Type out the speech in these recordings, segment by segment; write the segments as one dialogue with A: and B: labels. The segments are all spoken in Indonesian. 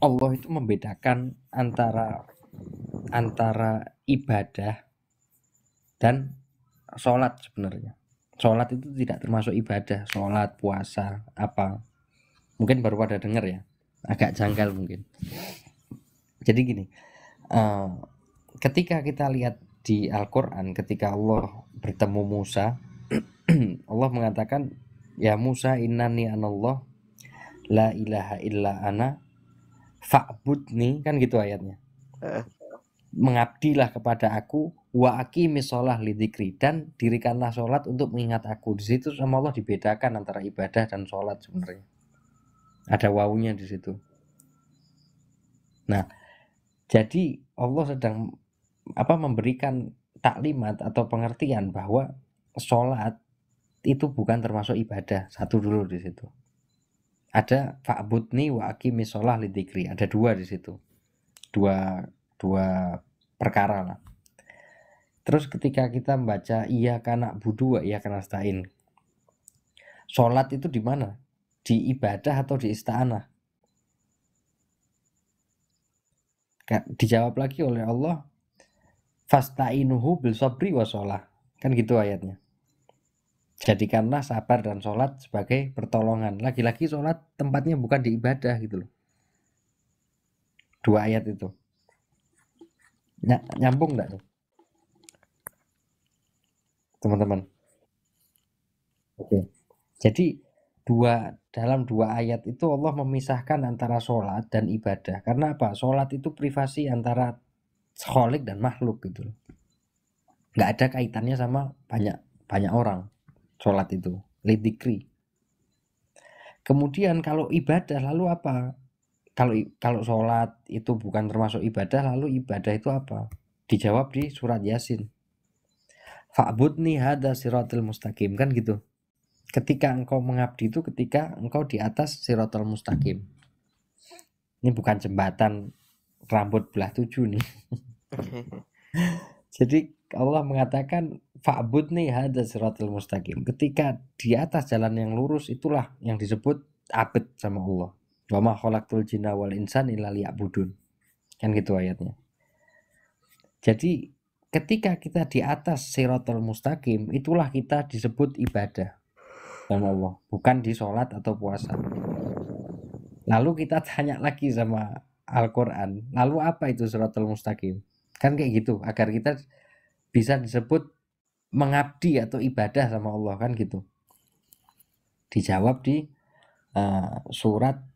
A: Allah itu membedakan antara ibadah dan sholat sebenarnya. Sholat itu tidak termasuk ibadah. Sholat, puasa, apa. Mungkin baru pada dengar ya. Agak janggal mungkin. Jadi gini, eh, ketika kita lihat di Al-Quran, ketika Allah bertemu Musa, Allah mengatakan, ya Musa innani anallah la ilaha illa ana fa'budni, kan gitu ayatnya.
B: Heeh.
A: Mengabdilah kepada aku wa aqimis sholah lidzikri, dan dirikanlah sholat untuk mengingat aku. Di situ sama Allah dibedakan antara ibadah dan sholat sebenarnya. Ada wawunya di situ. Nah, jadi Allah sedang memberikan taklimat atau pengertian bahwa sholat itu bukan termasuk ibadah. Satu dulu di situ. Ada fa'budni wa aqimis sholah lidzikri. Ada dua di situ. Dua perkara lah. Terus ketika kita membaca iya kana budu wa iya kana stain, sholat itu di mana? Di ibadah atau di isti'anah? Dijawab lagi oleh Allah, fasta'inuhu bil sabri wa sholah. Kan gitu ayatnya. Jadikanlah sabar dan sholat sebagai pertolongan. Lagi-lagi sholat tempatnya bukan di ibadah gitu loh. Dua ayat itu. Nyambung enggak tuh, teman-teman? Oke. Jadi dalam dua ayat itu Allah memisahkan antara sholat dan ibadah. Karena apa? Sholat itu privasi antara kholik dan makhluk gitu loh. Nggak ada kaitannya sama banyak banyak orang. Sholat itu lidzikri. Kemudian kalau ibadah lalu apa? Kalau sholat itu bukan termasuk ibadah, lalu ibadah itu apa? Dijawab di surat Yasin. Fa'budni hada siratul mustaqim, kan gitu. Ketika engkau mengabdi itu ketika engkau di atas siratul mustaqim. Ini bukan jembatan rambut belah tujuh nih. Jadi Allah mengatakan fa'budni hada siratul mustaqim. Ketika di atas jalan yang lurus, itulah yang disebut abad sama Allah. Wa ma khalaqtul jinna wal insan illa liya'budun. Kan gitu ayatnya. Jadi ketika kita di atas siratul mustaqim, itulah kita disebut ibadah sama Allah, bukan di sholat atau puasa. Lalu kita tanya lagi sama Al-Quran, lalu apa itu siratul mustaqim? Kan kayak gitu, agar kita bisa disebut mengabdi atau ibadah sama Allah, kan gitu. Dijawab di surat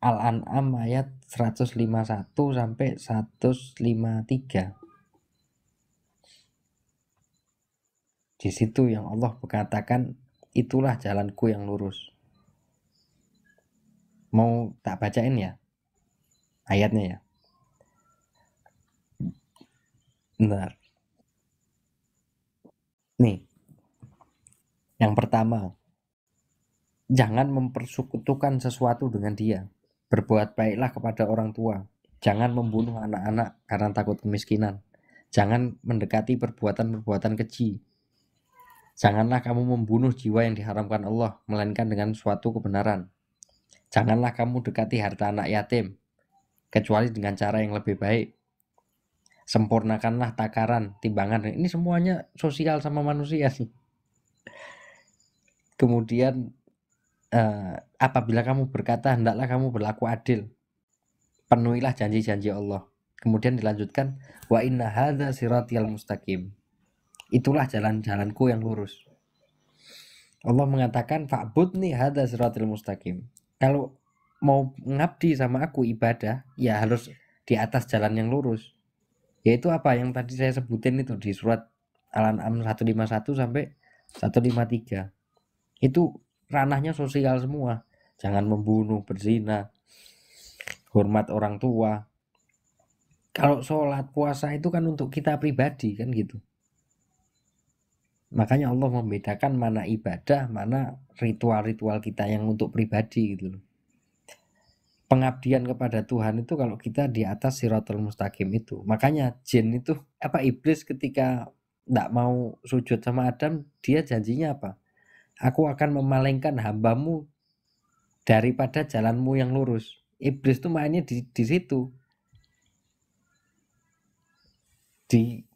A: Al-An'am ayat 151 sampai 153. Di situ yang Allah mengatakan, itulah jalanku yang lurus. Mau tak bacain ya ayatnya ya? Benar. Nih, yang pertama, jangan mempersekutukan sesuatu dengan dia. Berbuat baiklah kepada orang tua. Jangan membunuh anak-anak karena takut kemiskinan. Jangan mendekati perbuatan-perbuatan keji. Janganlah kamu membunuh jiwa yang diharamkan Allah, melainkan dengan suatu kebenaran. Janganlah kamu dekati harta anak yatim, kecuali dengan cara yang lebih baik. Sempurnakanlah takaran, timbangan. Ini semuanya sosial sama manusia sih. Kemudian apabila kamu berkata, hendaklah kamu berlaku adil. Penuhilah janji-janji Allah. Kemudian dilanjutkan, wa inna hadza siratal mustaqim. Itulah jalan-jalanku yang lurus. Allah mengatakan fa'budni hadza siratal mustaqim. Kalau mau ngabdi sama aku ibadah, ya harus di atas jalan yang lurus. Yaitu apa yang tadi saya sebutin itu di surat Al-An'am 151 sampai 153. Itu ranahnya sosial semua. Jangan membunuh, berzina, hormat orang tua. Kalau sholat puasa itu kan untuk kita pribadi kan gitu. Makanya Allah membedakan mana ibadah, mana ritual-ritual kita yang untuk pribadi gitu loh. Pengabdian kepada Tuhan itu kalau kita di atas siratul mustaqim itu. Makanya jin itu iblis ketika tidak mau sujud sama Adam, dia janjinya apa? Aku akan memalingkan hambamu daripada jalanmu yang lurus. iblis tuh mainnya di situ.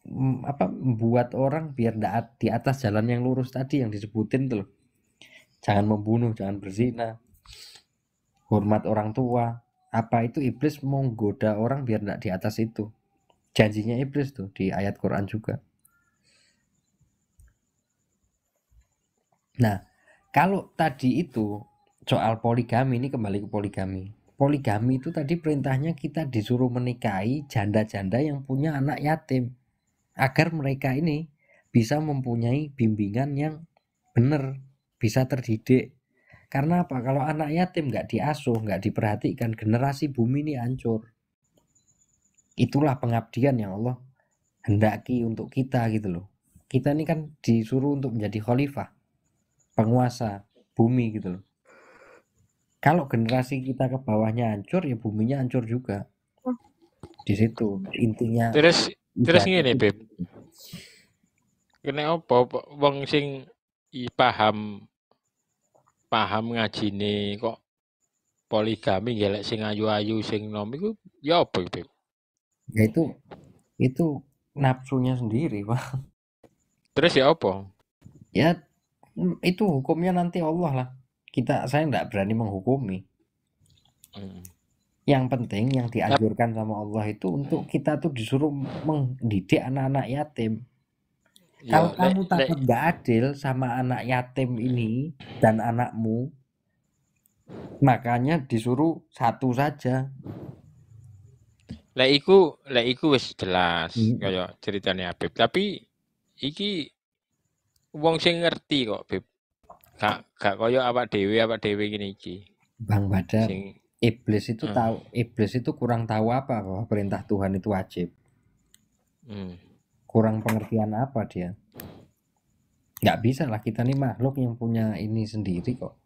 A: Membuat orang biar di atas jalan yang lurus tadi yang disebutin tuh loh. Jangan membunuh, jangan berzina, hormat orang tua. Apa itu iblis mau goda orang biar tidak di atas itu. Janjinya iblis tuh di ayat Quran juga. Nah, kalau tadi itu soal poligami, ini kembali ke poligami. Poligami itu tadi perintahnya kita disuruh menikahi janda-janda yang punya anak yatim. Agar mereka ini bisa mempunyai bimbingan yang benar, bisa terdidik. Karena apa? Kalau anak yatim nggak diasuh, nggak diperhatikan, generasi bumi ini hancur. Itulah pengabdian yang Allah hendaki untuk kita gitu loh. Kita ini kan disuruh untuk menjadi khalifah, penguasa bumi gitu loh. Kalau generasi kita ke bawahnya hancur, ya buminya hancur juga. Di situ intinya.
B: Terus ngene, Beb. Kene apa wong sing paham ngajine kok poligami gelek sing ayu-ayu sing nom iku ya apa, Beb?
A: Ya itu nafsunya sendiri, Pak.
B: Terus ya apa?
A: Ya itu hukumnya nanti Allah lah. Saya nggak berani menghukumi. Yang penting yang dianjurkan sama Allah itu untuk kita tuh disuruh mendidik anak-anak yatim. Kalau kamu takut nggak adil sama anak yatim ini dan anakmu, makanya disuruh satu saja.
B: Lek iku wis jelas kaya ceritane Habib. Tapi iki wong sing ngerti kok, Beb. Gak kaya awak dhewe ngene iki.
A: Bang Badar, iblis itu kurang tahu apa bahwa perintah Tuhan itu wajib. Kurang pengertian apa dia? Nggak bisa lah, kita nih makhluk yang punya ini sendiri kok.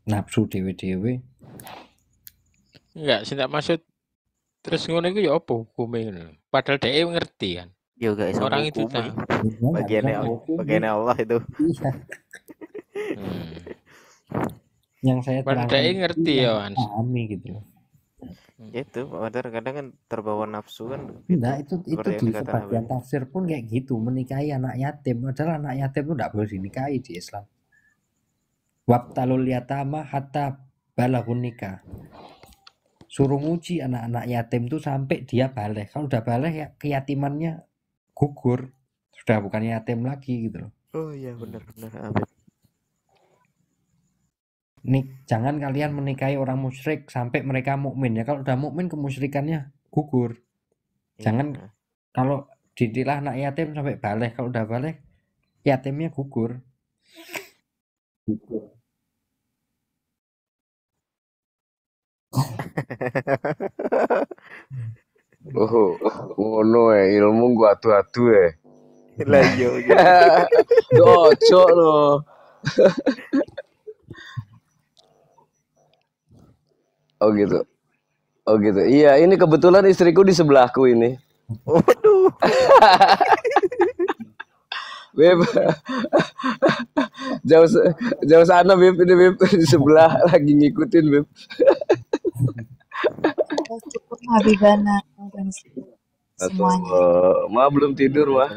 A: Nafsu dewe-dewe.
B: Enggak, sing tak maksud terus ngono iku ya apa hukume ngono. Padahal dhek ngerti kan.
C: Ya guys,
B: orang itu tahu.
C: Bagiannya Allah itu.
A: Iya. Yang saya
B: terangkan ngerti ya,
A: pahami gitu.
C: Itu Padahal kadang kan terbawa nafsu kan.
A: Nah, itu di sebagian tafsir pun kayak gitu, menikahi anak yatim. Padahal anak yatim itu tidak boleh dinikahi di Islam. Wabtalul yatama hatta balaghun nikah. Suruh nguji anak-anak yatim tuh sampai dia balik. Kalau udah balik ya keyatimannya gugur. Sudah bukan yatim lagi gitu loh.
C: Oh iya benar.
A: Nih, jangan kalian menikahi orang musyrik sampai mereka mukmin ya. Kalau udah mukmin kemusyrikannya gugur. Jangan kalau didiklah anak yatim sampai balik. Kalau udah balik yatimnya gugur.
D: Ngono ilmu gua atu-atu
C: Lah yo.
D: Gocok lo. Oh gitu. Iya, ini kebetulan istriku di sebelahku ini.
C: Waduh.
D: Beb. jauh sana Beb, ini Beb di sebelah lagi ngikutin Beb.
E: Cukup Habibana dan semuanya.
D: Ma belum tidur mah.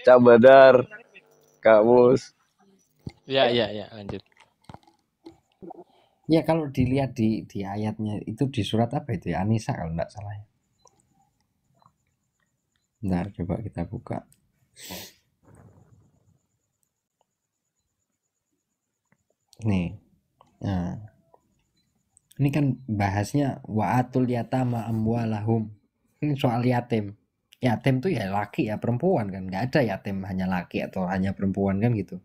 D: Cak Badar, Kak Mus.
B: Ya, lanjut.
A: Ya kalau dilihat di ayatnya itu di surat apa itu ya, An-Nisa kalau enggak salah ya. Bentar, coba kita buka. Nih. Nah. Ini kan bahasnya wa'atul yatama amwalahum. Ini soal yatim. Yatim tuh ya laki ya perempuan kan. Enggak ada yatim hanya laki atau hanya perempuan kan gitu.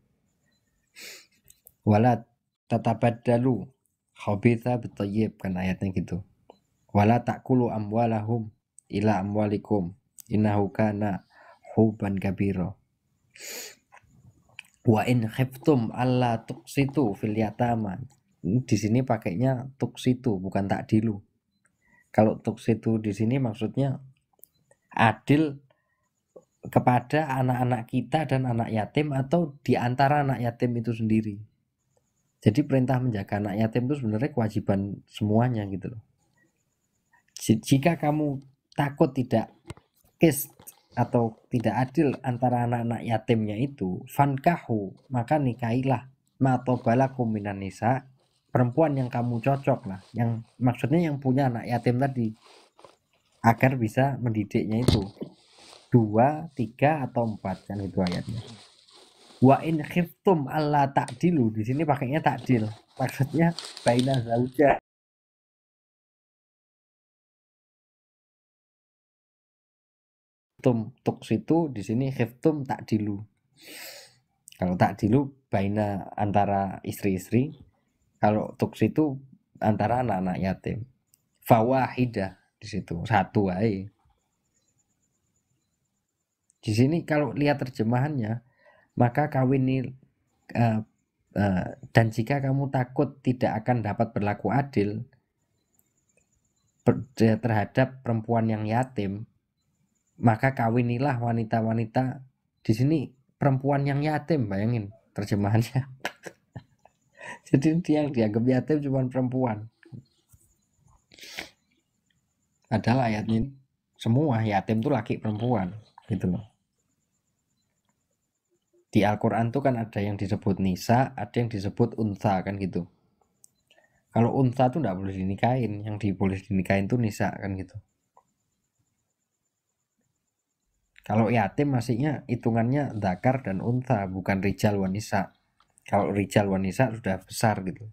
A: Wala tatabaddalu khabitha bitayyib kan ayatnya gitu. Wala ta'kulu amwalahum ila amwalikum innahu kana huban kabira. Wa in khiftum alla tuqsitu fil yatama. Di sini pakainya tuqsitu bukan takdilu. Kalau tuqsitu di sini maksudnya adil kepada anak-anak kita dan anak yatim atau di antara anak yatim itu sendiri. Jadi perintah menjaga anak yatim itu sebenarnya kewajiban semuanya gitu loh. Jika kamu takut tidak qist atau tidak adil antara anak-anak yatimnya itu, fankahu, maka nikahilah matobalakum minan nisa, perempuan yang kamu cocok lah, yang maksudnya yang punya anak yatim tadi, agar bisa mendidiknya itu 2, 3 atau 4 kan itu ayatnya. Wa in khiftum alla ta'dilu, di sini pakainya ta'dil, maksudnya baina zauja. Tuks itu di sini khiftum ta'dilu. Kalau ta'dilu baina antara istri-istri, kalau tuks itu antara anak-anak yatim. Fawahidah di situ satu aja. Di sini kalau lihat terjemahannya, maka kawini dan jika kamu takut tidak akan dapat berlaku adil terhadap perempuan yang yatim, maka kawinilah wanita-wanita. Di sini perempuan yang yatim, bayangin terjemahannya. Jadi yang dianggap yatim cuma perempuan. Padahal ayatnya semua yatim itu laki perempuan gitu loh. Di Al-Quran tuh kan ada yang disebut nisa, ada yang disebut unsa kan gitu. Kalau unsa tuh nggak boleh dinikahin, yang boleh dinikahin tuh nisa kan gitu. Kalau yatim masihnya hitungannya dzakar dan unsa, bukan rijal wanisa. Kalau rijal wanisa sudah besar gitu.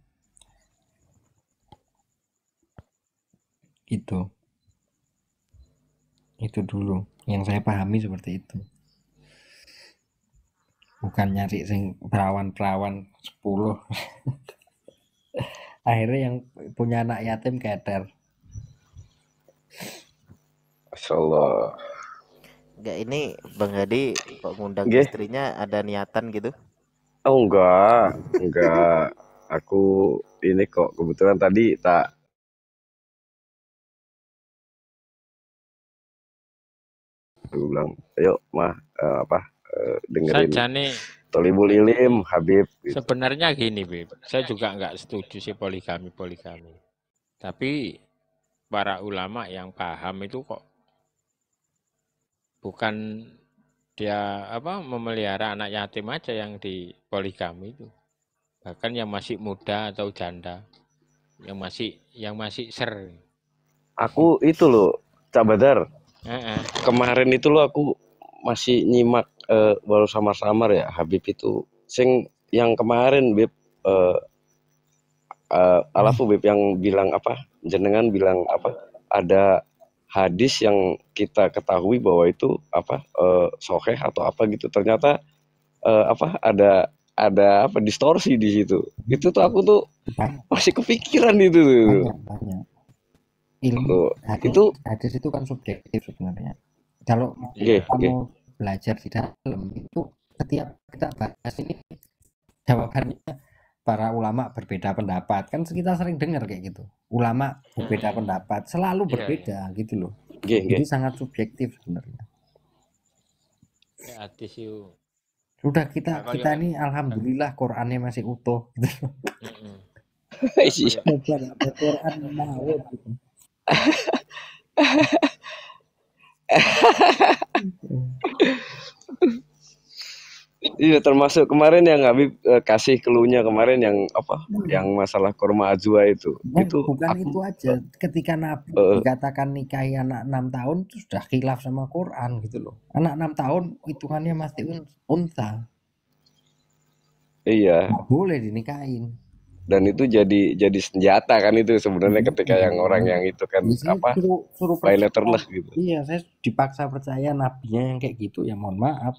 A: Itu dulu yang saya pahami seperti itu. Bukan nyari sing perawan-perawan 10. Akhirnya yang punya anak yatim keder.
D: Masyaallah.
C: Enggak, ini Bang Hadi kok ngundang
D: Nggih.
C: istrinya ada niatan gitu?
D: Oh enggak. Aku ini kok kebetulan tadi tak aku bilang, ayo mah dengerin
B: Sajane
D: Tolibul Ilim Habib gitu.
B: sebenarnya gini, Beb. Saya juga nggak setuju sih poligami. Tapi para ulama yang paham itu kok bukan dia memelihara anak yatim aja yang di poligami itu. Bahkan yang masih muda atau janda, yang masih ser.
D: Aku itu loh, Cak Badar.
B: Heeh.
D: Kemarin itu loh aku masih nyimak baru samar-samar ya Habib itu. Sing yang kemarin Beb alafu Beb yang bilang apa? Jenengan bilang apa? Ada hadis yang kita ketahui bahwa itu apa? Sahih atau apa gitu. Ternyata ada apa distorsi di situ. Itu tuh aku tuh masih kepikiran itu tuh.
A: Banyak. Ilmu
D: Tuh,
A: hadis itu kan subjektif sebenarnya. Kalau
D: Oke.
A: kamu belajar di dalam itu, setiap kita bahas ini jawabannya para ulama berbeda pendapat, kan kita sering dengar kayak gitu. Ulama berbeda pendapat selalu
B: Iya,
A: berbeda gitu loh.
D: Oke.
A: Jadi sangat subjektif sebenarnya.
B: Hadis itu.
A: Sudah kita
B: Nah, kalau
A: ini alhamdulillah Qurannya masih utuh gitu.
D: Iya.
A: Quran maut gitu.
D: Iya, termasuk kemarin yang Habib kasih clue-nya kemarin yang apa? Yang masalah kurma ajwa itu. Itu
A: Bukan
D: aku
A: itu aja. Ketika Nabi dikatakan nikahi anak 6 tahun itu sudah khilaf sama Quran gitu loh. Anak 6 tahun hitungannya masih unta.
D: iya,
A: Nggak boleh dinikahin.
D: dan itu jadi senjata kan itu sebenarnya ketika yang orang yang itu kan
A: Biasanya
D: apa?
A: suruh
D: Violator
A: percaya.
D: lah gitu.
A: Iya, saya dipaksa percaya nabinya yang kayak gitu, ya mohon maaf.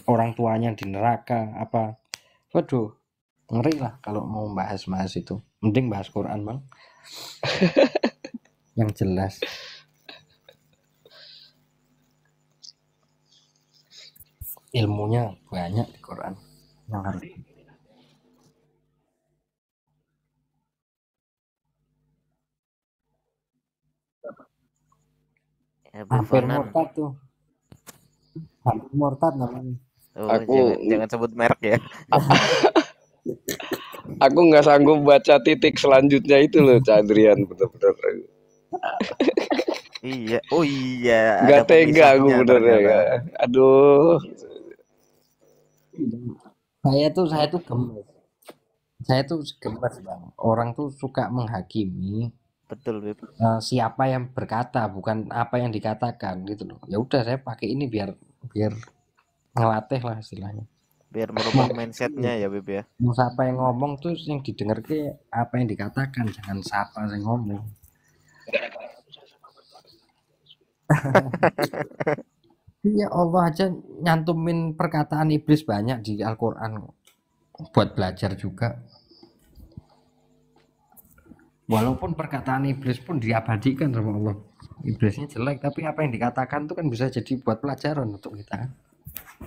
A: Orang tuanya di neraka apa. Waduh, ngeri lah kalau mau bahas itu. Mending bahas Quran, Bang. Yang jelas. Ilmunya banyak di Quran yang harus hampir murtad tuh. Hampir murtad namanya.
C: Oh, jangan sebut merek ya.
D: Aku nggak sanggup baca titik selanjutnya itu loh, Cak Adrian, bener-bener.
C: Iya. Oh iya,
D: Nggak
C: ada
D: tega aku
C: pemisahnya
D: bener ya.
C: ternyata.
D: Aduh.
A: Saya tuh gemes. Saya tuh gemes bang. Orang tuh suka menghakimi
C: Betul, Bib.
A: siapa yang berkata, bukan apa yang dikatakan gitu loh. Ya udah saya pakai ini biar biar ngelatih lah istilahnya.
C: Biar
A: Mau
C: merubah mindsetnya ya, Bib ya.
A: mau siapa yang ngomong tuh yang didengar ke apa yang dikatakan, jangan siapa yang ngomong. Iya Allah aja nyantumin perkataan iblis banyak di Al-Quran buat belajar juga. Walaupun perkataan iblis pun diabadikan sama Allah. Iblisnya jelek, tapi apa yang dikatakan itu kan bisa jadi buat pelajaran untuk kita.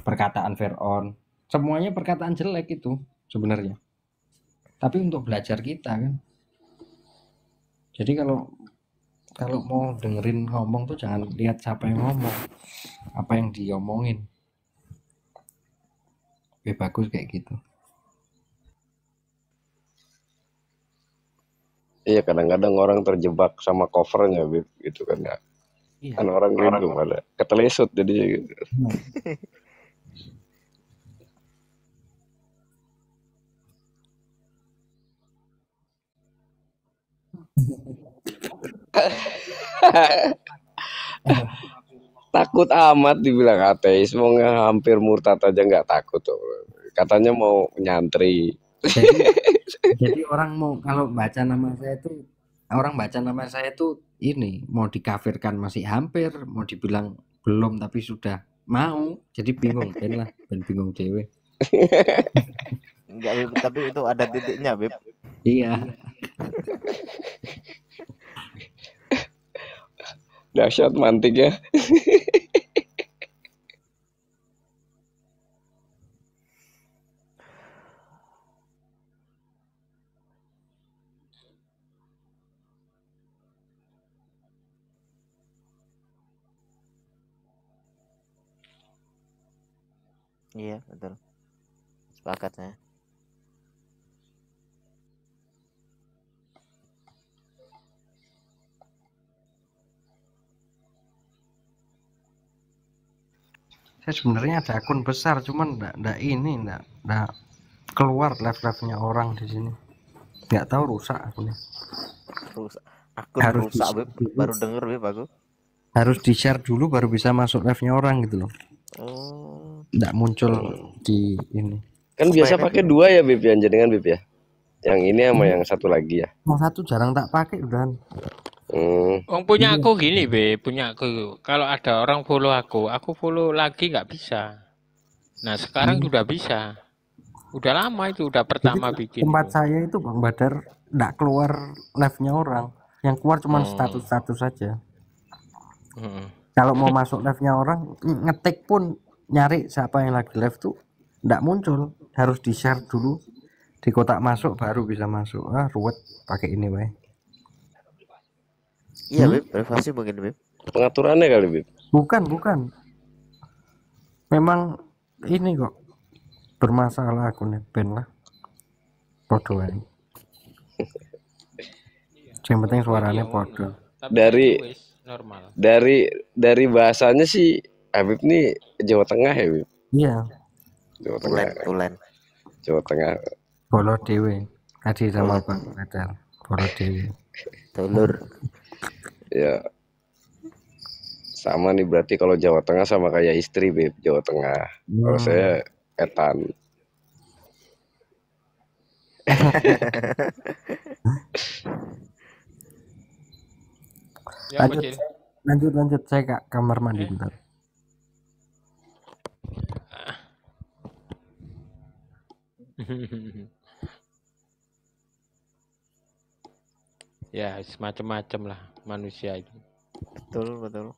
A: Perkataan Fir'aun, semuanya perkataan jelek itu sebenarnya. Tapi untuk belajar kita kan. Jadi kalau mau dengerin ngomong tuh jangan lihat siapa yang ngomong, apa yang diomongin. Lebih bagus kayak gitu.
D: Iya kadang-kadang orang terjebak sama covernya Bib, gitu kan ya.
A: Iya.
D: Kan orang gitu pada ketelesut jadi gitu. Takut amat dibilang ateis, mau hampir murtad aja nggak takut tuh. Katanya mau nyantri.
A: Jadi orang mau kalau baca nama saya itu orang baca nama saya itu ini mau dikafirkan masih hampir, mau dibilang belum tapi sudah mau, jadi bingung ben lah, ben bingung dewe.
C: Enggak, Bib, tapi itu ada titiknya, Bib.
A: Iya.
D: Dahsyat mantik ya.
C: Iya, betul. Sepakat saya.
A: Saya sebenarnya ada akun besar cuman enggak keluar live-live-nya orang di sini. Nggak tahu rusak akunnya.
C: Rusak. Akun
A: Harus
C: rusak,
A: di-share
C: Bib.
A: dulu.
C: Baru denger, Bib, aku.
A: Harus di-share dulu baru bisa masuk live-nya orang gitu loh.
C: Oh,
A: Nggak muncul di ini.
D: Kan biasa pakai dua ya Bib ya, jenengan Bib ya. Yang ini sama yang satu lagi ya.
A: Yang satu jarang tak pakai udah.
B: Punya aku gini, Be, punya aku. Kalau ada orang follow aku follow lagi nggak bisa. Nah sekarang sudah bisa. Udah lama itu, udah pertama
A: Jadi,
B: bikin.
A: tempat
B: itu.
A: saya itu Bang Badar nggak keluar live-nya orang. Yang keluar cuma status-status saja. Kalau mau masuk live-nya orang, ngetik pun nyari siapa yang lagi live tuh nggak muncul. Harus di-share dulu di kotak masuk baru bisa masuk. Ruwet pakai ini, Bay.
C: iya, Bib. Privasi mungkin, Bib.
D: Pengaturannya kali Bib.
A: Bukan. Memang ini kok bermasalah akunnya, ben lah. Podo ae. Yang penting suaranya podo.
D: Dari
B: normal.
D: Dari bahasanya sih Habib nih Jawa Tengah ya Bib.
A: Iya.
D: Jawa Tengah.
C: Tulen.
D: Jawa Tengah.
A: Bolo dewe. Tadi sama Bang Badar. Bolo dewe.
C: Tulur.
D: Ya. Sama nih berarti kalau Jawa Tengah sama kayak istri Bib, Jawa Tengah. Kalau saya etan.
B: Ya,
A: lanjut saya ke kamar mandi bentar.
B: Ya, semacam-macam lah manusia itu.
C: Betul.